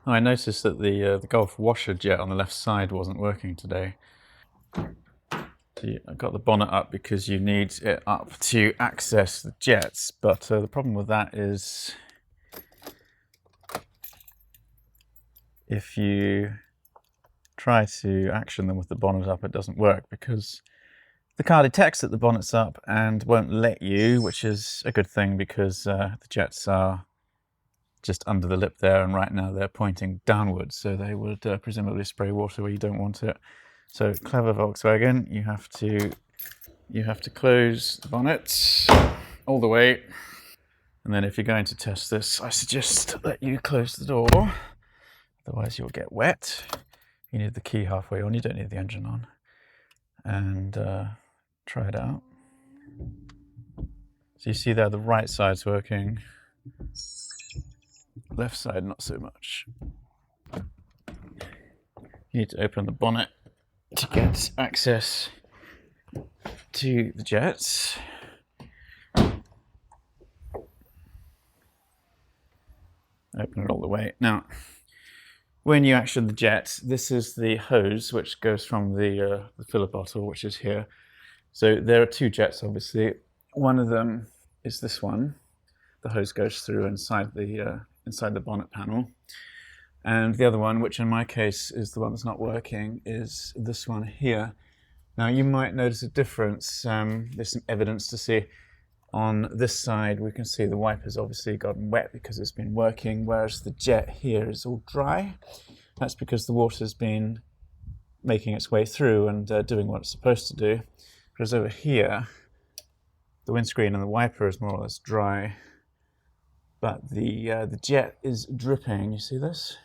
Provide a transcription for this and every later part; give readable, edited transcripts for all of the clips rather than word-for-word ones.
Oh, I noticed that the Golf washer jet on the left side wasn't working today. I got the bonnet up because you need it up to access the jets, but the problem with that is if you try to action them with the bonnet up, it doesn't work because the car detects that the bonnet's up and won't let you, which is a good thing because the jets are just under the lip there, and right now they're pointing downwards, so they would presumably spray water where you don't want it. So clever Volkswagen, you have to close the bonnet all the way, and then if you're going to test this, I suggest that you close the door, otherwise you'll get wet. You need the key halfway on, you don't need the engine on, and try it out. So you see there the right side's working, left side not so much. You need to open the bonnet to get access to the jets. Open it all the way. Now, when you action the jet, this is the hose which goes from the filler bottle, which is here. So there are two jets, obviously. One of them is this one. The hose goes through inside the bonnet panel. And the other one, which in my case is the one that's not working, is this one here. Now you might notice a difference. There's some evidence to see. On this side we can see the wiper's obviously gotten wet because it's been working, whereas the jet here is all dry. That's because the water's been making its way through and doing what it's supposed to do. Whereas over here, the windscreen and the wiper is more or less dry, but the jet is dripping. You see this?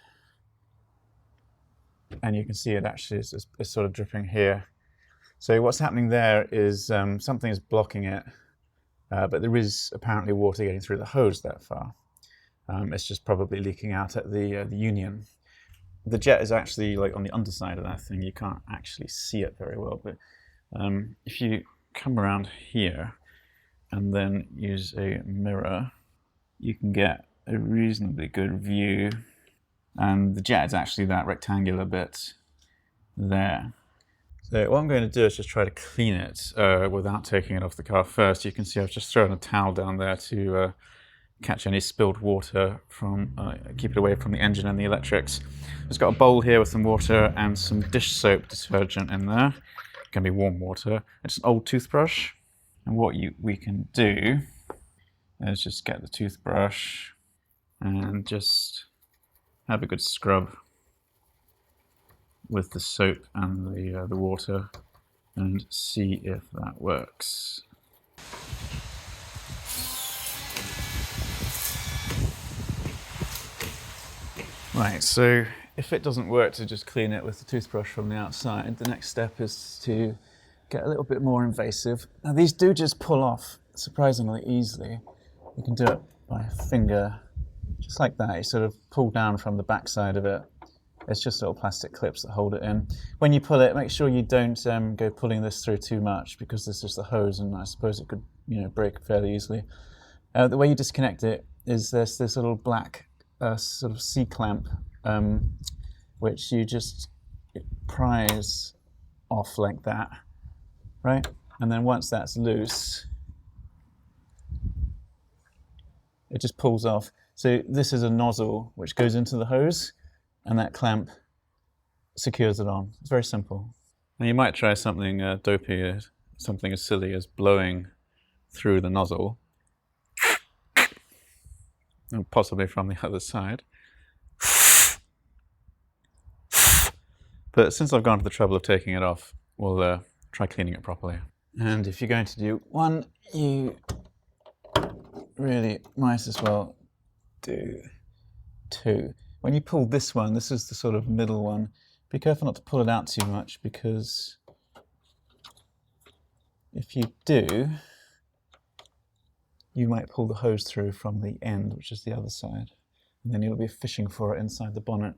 And you can see it actually is sort of dripping here. So what's happening there is something is blocking it, but there is apparently water getting through the hose that far. It's just probably leaking out at the union. The jet is actually like on the underside of that thing. You can't actually see it very well, but if you come around here and then use a mirror, you can get a reasonably good view. And the jet is actually that rectangular bit there. So what I'm going to do is just try to clean it without taking it off the car first. You can see I've just thrown a towel down there to catch any spilled water from, keep it away from the engine and the electrics. I've got a bowl here with some water and some dish soap detergent in there. It can be warm water. It's an old toothbrush. And what we can do is just get the toothbrush and just have a good scrub with the soap and the water and see if that works. Right, so if it doesn't work to just clean it with the toothbrush from the outside, the next step is to get a little bit more invasive. Now these do just pull off surprisingly easily. You can do it by a finger, just like that. You sort of pull down from the back side of it. It's just little plastic clips that hold it in. When you pull it, make sure you don't go pulling this through too much, because this is the hose and I suppose it could break fairly easily. The way you disconnect it is there's this little black sort of C-clamp which you just prise off like that, right? And then once that's loose, it just pulls off. So this is a nozzle which goes into the hose, and that clamp secures it on. It's very simple. Now you might try something dopey, something as silly as blowing through the nozzle, and possibly from the other side. But since I've gone to the trouble of taking it off, we'll try cleaning it properly. And if you're going to do one, you really might as well do two. When you pull this one, this is the sort of middle one, be careful not to pull it out too much, because if you do, you might pull the hose through from the end, which is the other side, and then you'll be fishing for it inside the bonnet.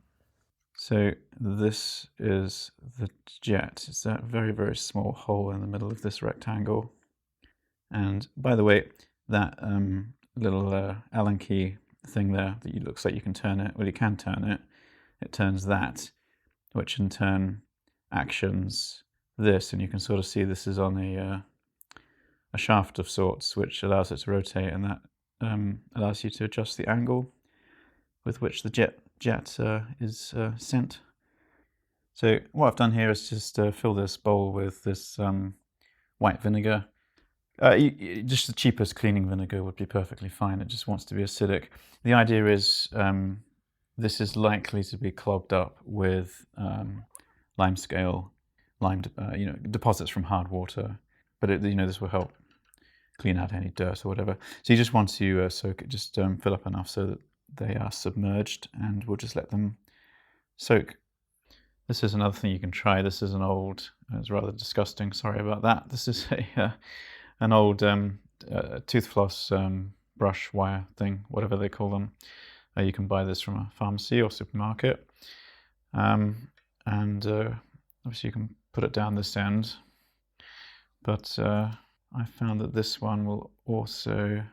So this is the jet. It's that very, very small hole in the middle of this rectangle. And by the way, that little Allen key thing there that looks like you can turn it, well, you can turn it. it turns that, which in turn actions this, and you can sort of see this is on a shaft of sorts, which allows it to rotate, and that allows you to adjust the angle with which the jet is sent. So what I've done here is just fill this bowl with this white vinegar. Just the cheapest cleaning vinegar would be perfectly fine. It just wants to be acidic. The idea is this is likely to be clogged up with limescale, deposits from hard water. But this will help clean out any dirt or whatever. So you just want to soak it, just fill up enough so that they are submerged, and we'll just let them soak. This is another thing you can try. This is an old, it's rather disgusting, sorry about that. This is an old tooth floss brush wire thing, whatever they call them. You can buy this from a pharmacy or supermarket. And obviously you can put it down this end. But I found that this one will also,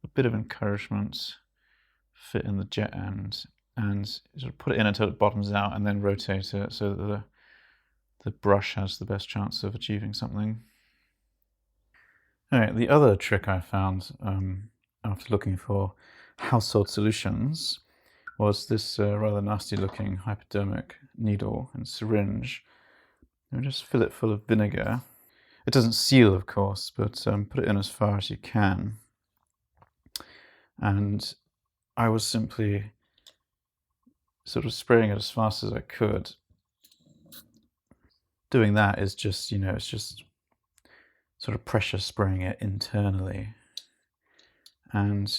a bit of encouragement, fit in the jet end, and sort of put it in until it bottoms out and then rotate it so that the brush has the best chance of achieving something. All right, the other trick I found after looking for household solutions was this rather nasty looking hypodermic needle and syringe. And just fill it full of vinegar. It doesn't seal, of course, but put it in as far as you can. And I was simply sort of spraying it as fast as I could. Doing that is just, it's just sort of pressure spraying it internally. And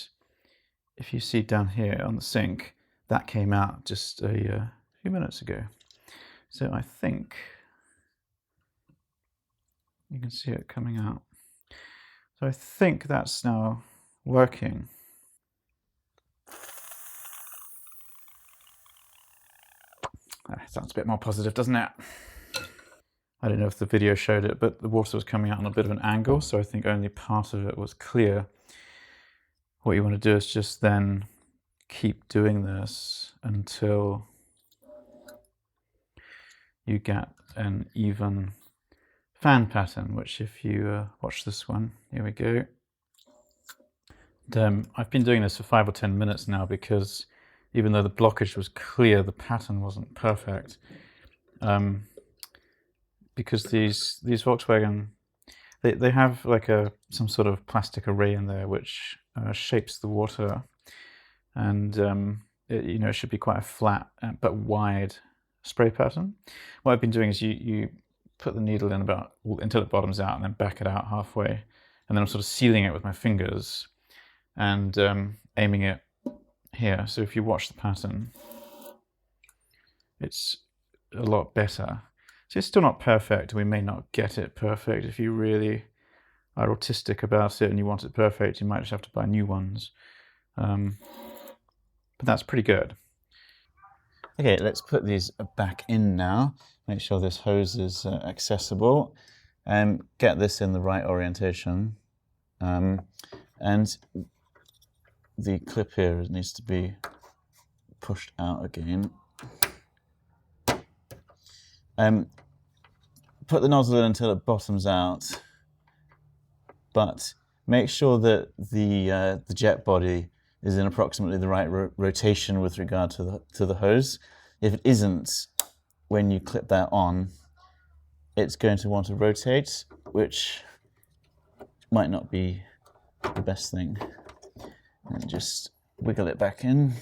if you see down here on the sink, that came out just a few minutes ago. So I think you can see it coming out. So I think that's now working. That sounds a bit more positive, doesn't it? I don't know if the video showed it, but the water was coming out on a bit of an angle, so I think only part of it was clear. What you want to do is just then keep doing this until you get an even fan pattern, which if you watch this one, here we go. And, I've been doing this for 5 or 10 minutes now because even though the blockage was clear, the pattern wasn't perfect. Because these Volkswagen, they have like some sort of plastic array in there which shapes the water, and it should be quite a flat but wide spray pattern. What I've been doing is you put the needle in until it bottoms out, and then back it out halfway, and then I'm sort of sealing it with my fingers and aiming it here. So if you watch the pattern, it's a lot better. So it's still not perfect. We may not get it perfect. If you really are autistic about it and you want it perfect, you might just have to buy new ones. But that's pretty good. Okay, let's put these back in now. Make sure this hose is accessible, and get this in the right orientation. And the clip here needs to be pushed out again. Put the nozzle in until it bottoms out, but make sure that the jet body is in approximately the right rotation with regard to the hose. If it isn't, when you clip that on, it's going to want to rotate, which might not be the best thing. And just wiggle it back in.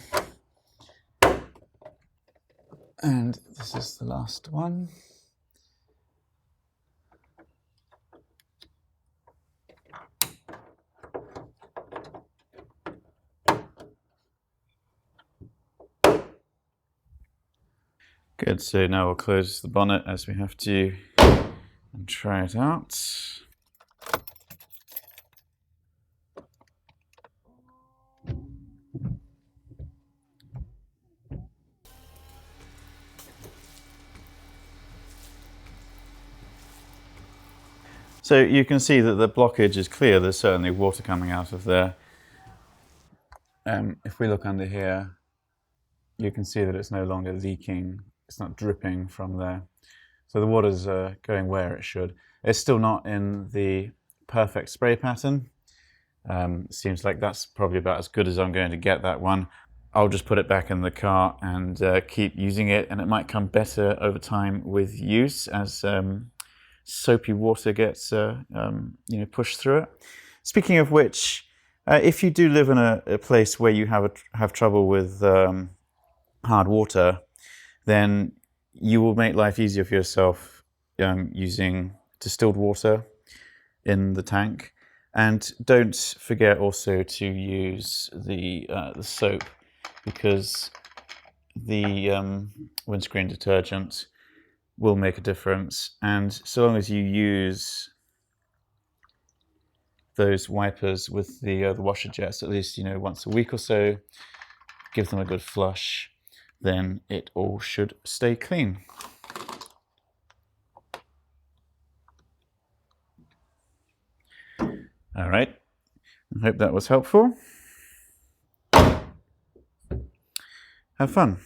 And this is the last one. Good, so now we'll close the bonnet as we have to and try it out. So you can see that the blockage is clear. There's certainly water coming out of there. If we look under here, you can see that it's no longer leaking. It's not dripping from there. So the water's going where it should. It's still not in the perfect spray pattern. Seems like that's probably about as good as I'm going to get that one. I'll just put it back in the car and keep using it, and it might come better over time with use as soapy water gets pushed through it. Speaking of which, if you do live in a place where you have trouble with hard water, then you will make life easier for yourself using distilled water in the tank. And don't forget also to use the soap, because the windscreen detergent will make a difference. And so long as you use those wipers with the washer jets at least once a week or so, give them a good flush, then it all should stay clean. All right, I hope that was helpful. Have fun.